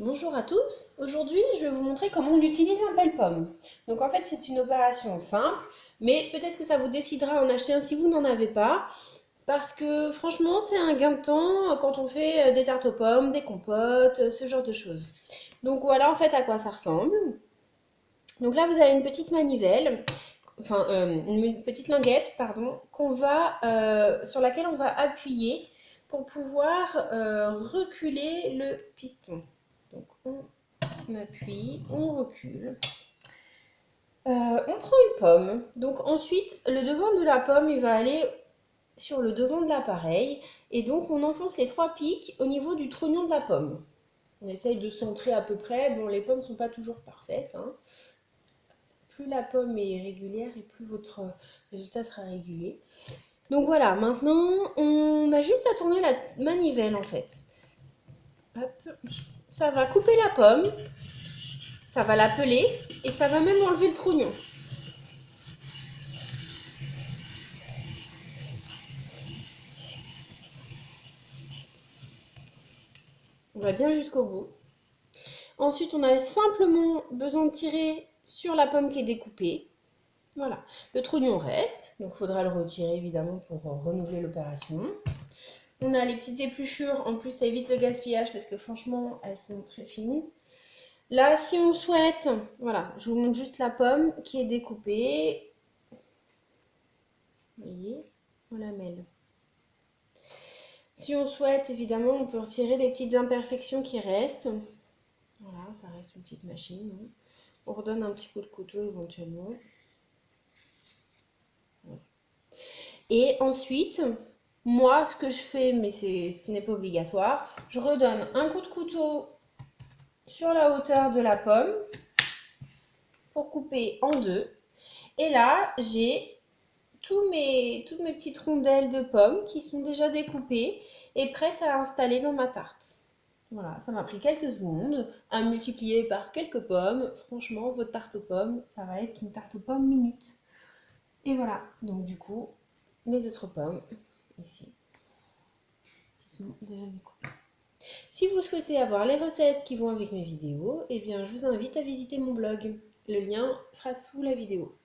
Bonjour à tous, aujourd'hui je vais vous montrer comment on utilise un pelle-pomme. Donc en fait c'est une opération simple, mais peut-être que ça vous décidera à en acheter un si vous n'en avez pas, parce que franchement c'est un gain de temps quand on fait des tartes aux pommes, des compotes, ce genre de choses. Donc voilà en fait à quoi ça ressemble. Donc là vous avez une petite manivelle, enfin une petite languette pardon, sur laquelle on va appuyer pour pouvoir reculer le piston. Donc on appuie, on recule. On prend une pomme. Donc ensuite, le devant de la pomme, il va aller sur le devant de l'appareil. Et donc on enfonce les 3 pics au niveau du trognon de la pomme. On essaye de centrer à peu près. Bon, les pommes ne sont pas toujours parfaites, hein. Plus la pomme est régulière et plus votre résultat sera régulier. Donc voilà, maintenant on a juste à tourner la manivelle en fait. Hop. Ça va couper la pomme. Ça va la peler et ça va même enlever le trognon. On va bien jusqu'au bout. Ensuite, on a simplement besoin de tirer sur la pomme qui est découpée. Voilà. Le trognon reste, donc il faudra le retirer évidemment pour renouveler l'opération. On a les petites épluchures, en plus ça évite le gaspillage parce que franchement elles sont très fines. Là, si on souhaite, voilà, je vous montre juste la pomme qui est découpée. Vous voyez, on la mêle. Si on souhaite, évidemment, on peut retirer les petites imperfections qui restent. Voilà, ça reste une petite machine. On redonne un petit coup de couteau éventuellement. Voilà. Et ensuite, moi, ce que je fais, mais c'est ce qui n'est pas obligatoire, je redonne un coup de couteau sur la hauteur de la pomme pour couper en deux. Et là, j'ai toutes mes petites rondelles de pommes qui sont déjà découpées et prêtes à installer dans ma tarte. Voilà, ça m'a pris quelques secondes à multiplier par quelques pommes. Franchement, votre tarte aux pommes, ça va être une tarte aux pommes minute. Et voilà, donc du coup, mes autres pommes, ici, qui sont déjà découpées. Si vous souhaitez avoir les recettes qui vont avec mes vidéos, eh bien, je vous invite à visiter mon blog. Le lien sera sous la vidéo.